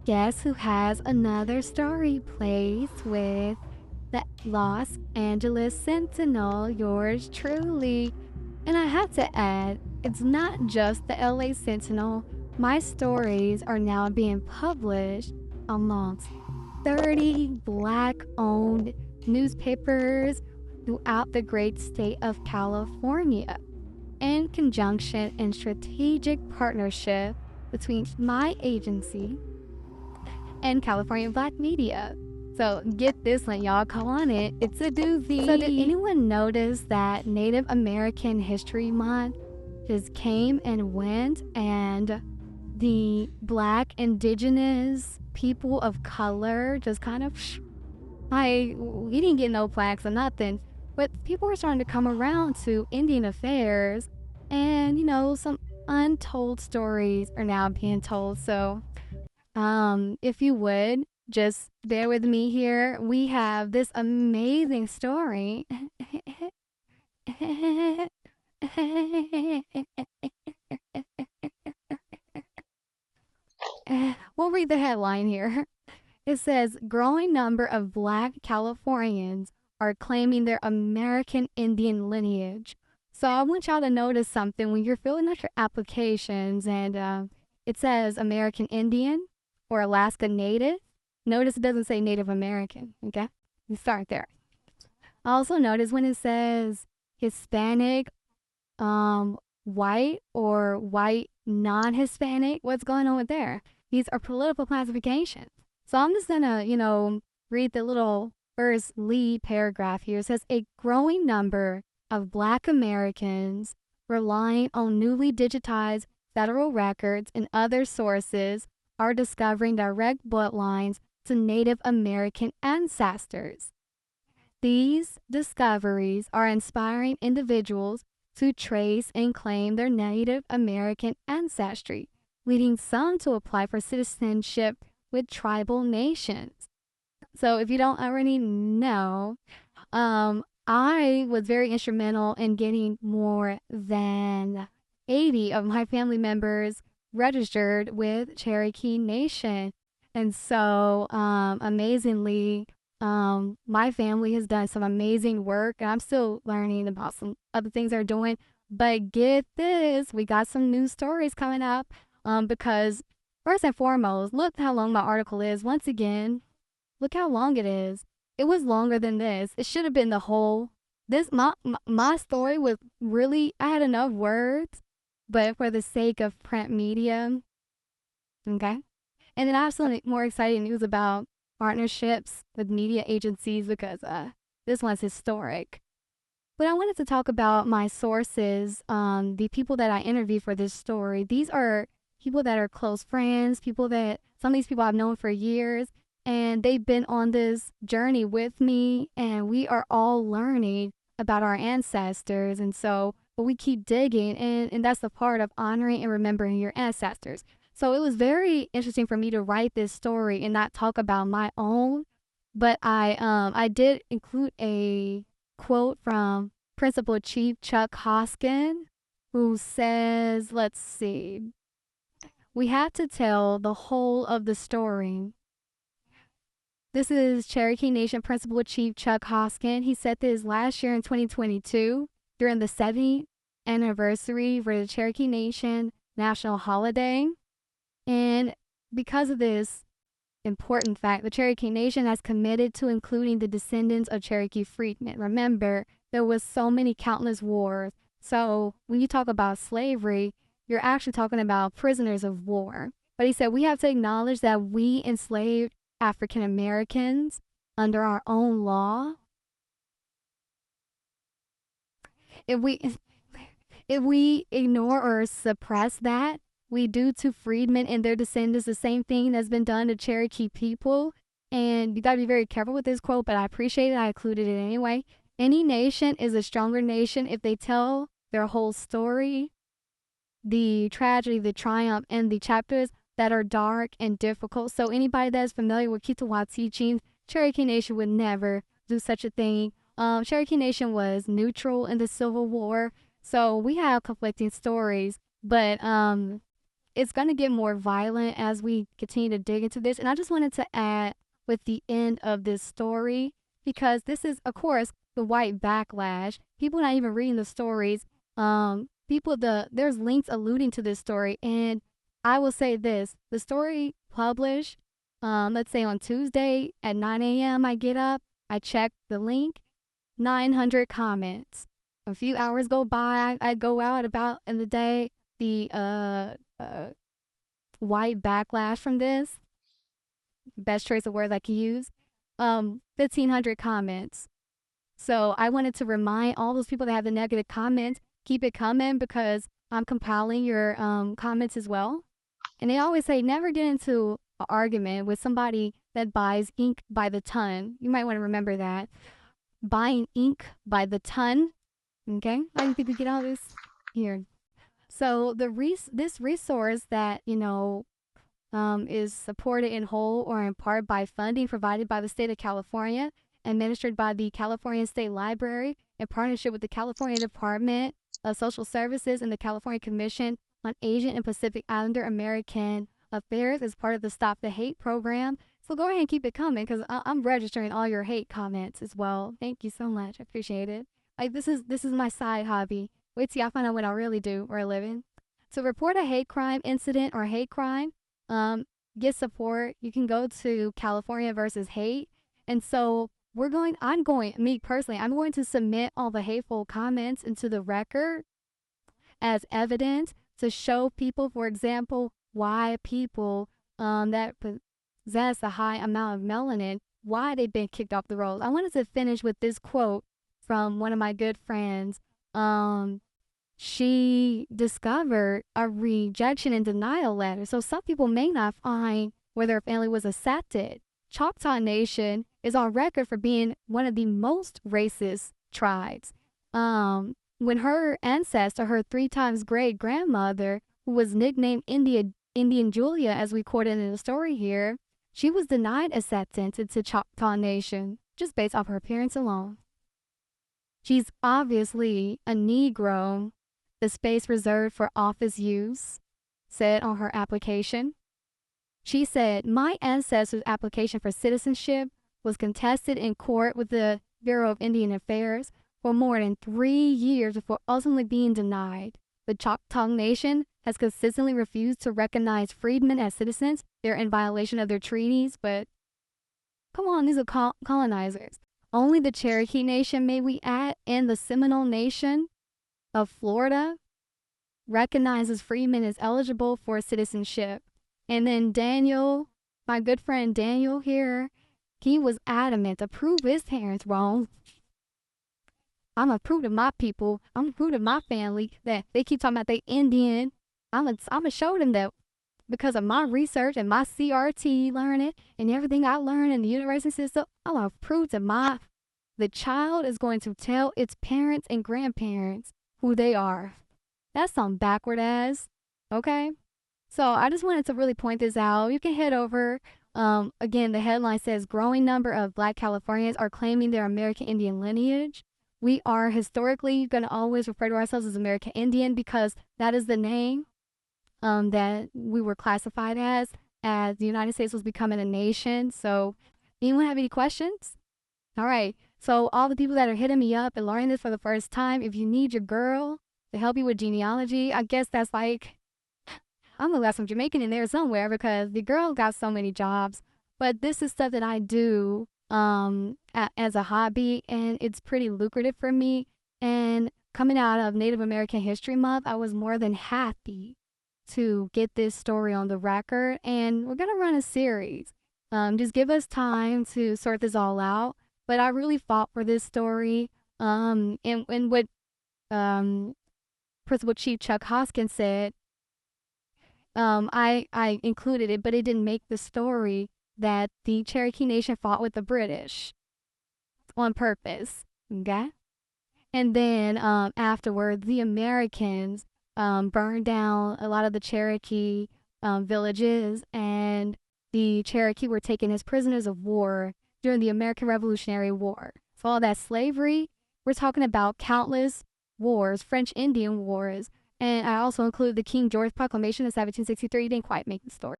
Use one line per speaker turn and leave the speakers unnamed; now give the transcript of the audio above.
guess who has another story placed with the Los Angeles Sentinel, yours truly. And I have to add, it's not just the LA Sentinel. My stories are now being published amongst 30 Black owned newspapers throughout the great state of California, in conjunction and strategic partnership between my agency and California Black Media. So get this one, y'all. Come on it. It's a doozy. So did anyone notice that Native American History Month just came and went, and the Black indigenous people of color just kind of, we didn't get no plaques or nothing, but people were starting to come around to Indian affairs, and some untold stories are now being told. So if you would just bear with me here, we have this amazing story. We'll read the headline here. It says, growing number of Black Californians are claiming their American Indian lineage. So I want y'all to notice something when you're filling out your applications, and it says American Indian or Alaska Native. Notice it doesn't say Native American, okay? You start there. Also notice when it says Hispanic, white, or white non-Hispanic, what's going on with there? These are political classifications. So I'm just gonna, read the little first lead paragraph here. It says, a growing number of Black Americans relying on newly digitized federal records and other sources are discovering direct bloodlines to Native American ancestors. These discoveries are inspiring individuals to trace and claim their Native American ancestry, leading some to apply for citizenship with tribal nations. So if you don't already know, I was very instrumental in getting more than 80 of my family members registered with Cherokee Nation. And so amazingly, my family has done some amazing work, and I'm still learning about some other things they're doing. But get this, we got some new stories coming up, because first and foremost, look how long my article is. Once again, look how long it is. It was longer than this. It should have been the whole. My story was really, I had enough words, but for the sake of print media, okay? And then I have some more exciting news about partnerships with media agencies, because this one's historic. But I wanted to talk about my sources, the people that I interviewed for this story. These are people that are close friends, some of these people I've known for years, and they've been on this journey with me, and we are all learning about our ancestors. And so, but we keep digging, and that's the part of honoring and remembering your ancestors. So it was very interesting for me to write this story and not talk about my own, but I did include a quote from Principal Chief Chuck Hoskin, who says, let's see, we have to tell the whole of the story. This is Cherokee Nation Principal Chief Chuck Hoskin. He said this last year in 2022 during the 70th anniversary for the Cherokee Nation national holiday. And because of this important fact, the Cherokee Nation has committed to including the descendants of Cherokee freedmen. Remember, there was so many countless wars. So when you talk about slavery, you're actually talking about prisoners of war. But he said we have to acknowledge that we enslaved African Americans under our own law. If we ignore or suppress that, we do to freedmen and their descendants the same thing that's been done to Cherokee people. And you gotta be very careful with this quote, but I appreciate it. I included it anyway. Any nation is a stronger nation if they tell their whole story, the tragedy, the triumph, and the chapters that are dark and difficult. So anybody that is familiar with Kitawa teachings, Cherokee Nation would never do such a thing. Cherokee Nation was neutral in the Civil War, so we have conflicting stories, but it's going to get more violent as we continue to dig into this. And I just wanted to add with the end of this story, because this is, of course, the white backlash. People not even reading the stories. There's links alluding to this story, and I will say this: the story published, let's say on Tuesday at 9 a.m. I get up, I check the link, 900 comments. A few hours go by, I go out about in the day. The white backlash from this, best choice of words I could use, 1,500 comments. So I wanted to remind all those people that have the negative comments, keep it coming, because I'm compiling your comments as well. And they always say never get into an argument with somebody that buys ink by the ton. You might want to remember that. Buying ink by the ton. Okay? How do you think we get all this? Here. So this resource that, is supported in whole or in part by funding provided by the state of California, administered by the California State Library in partnership with the California Department of Social Services and the California Commission on Asian and Pacific Islander American Affairs as part of the Stop the Hate program. So go ahead and keep it coming, because I'm registering all your hate comments as well. Thank you so much. I appreciate it. Like, this is my side hobby. Wait till y'all find out what I really do for a living. To report a hate crime incident or hate crime, get support. You can go to California versus Hate. And so I'm going to submit all the hateful comments into the record as evidence to show people, for example, why people that possess a high amount of melanin, why they've been kicked off the rolls. I wanted to finish with this quote from one of my good friends. She discovered a rejection and denial letter. So some people may not find where their family was accepted. Choctaw Nation is on record for being one of the most racist tribes. When her ancestor, her 3 times great grandmother, who was nicknamed Indian Julia, as we quoted in the story here, she was denied acceptance into Choctaw Nation just based off her appearance alone. She's obviously a Negro. The space reserved for office use said on her application. She said, my ancestor's application for citizenship was contested in court with the Bureau of Indian Affairs for more than 3 years before ultimately being denied. The Choctaw Nation has consistently refused to recognize freedmen as citizens. They're in violation of their treaties, but come on, these are colonizers. Only the Cherokee Nation, may we add, and the Seminole Nation of Florida recognizes freedmen as eligible for citizenship. And then Daniel, my good friend Daniel here, he was adamant to prove his parents wrong. I'm gonna prove to my people, I'm gonna prove to my family that they keep talking about they Indian. I'm gonna show them that because of my research and my CRT learning and everything I learned in the university system, I'm gonna prove to the child is going to tell its parents and grandparents who they are. That's some backward ass, okay? So I just wanted to really point this out. You can head over. Again, the headline says, growing number of Black Californians are claiming their American Indian lineage. We are historically going to always refer to ourselves as American Indian because that is the name that we were classified as the United States was becoming a nation. So anyone have any questions? All right. So all the people that are hitting me up and learning this for the first time, if you need your girl to help you with genealogy, I guess that's like, I'm gonna got some Jamaican in there somewhere because the girl got so many jobs. But this is stuff that I do as a hobby, and it's pretty lucrative for me. And coming out of Native American History Month, I was more than happy to get this story on the record. And we're gonna run a series. Just give us time to sort this all out. But I really fought for this story. And what Principal Chief Chuck Hoskins said, I included it, but it didn't make the story that the Cherokee Nation fought with the British on purpose, okay? And then afterward, the Americans burned down a lot of the Cherokee villages, and the Cherokee were taken as prisoners of war during the American Revolutionary War. So all that slavery, we're talking about countless wars, French Indian Wars, And I also include the King George Proclamation of 1763. Didn't quite make the story.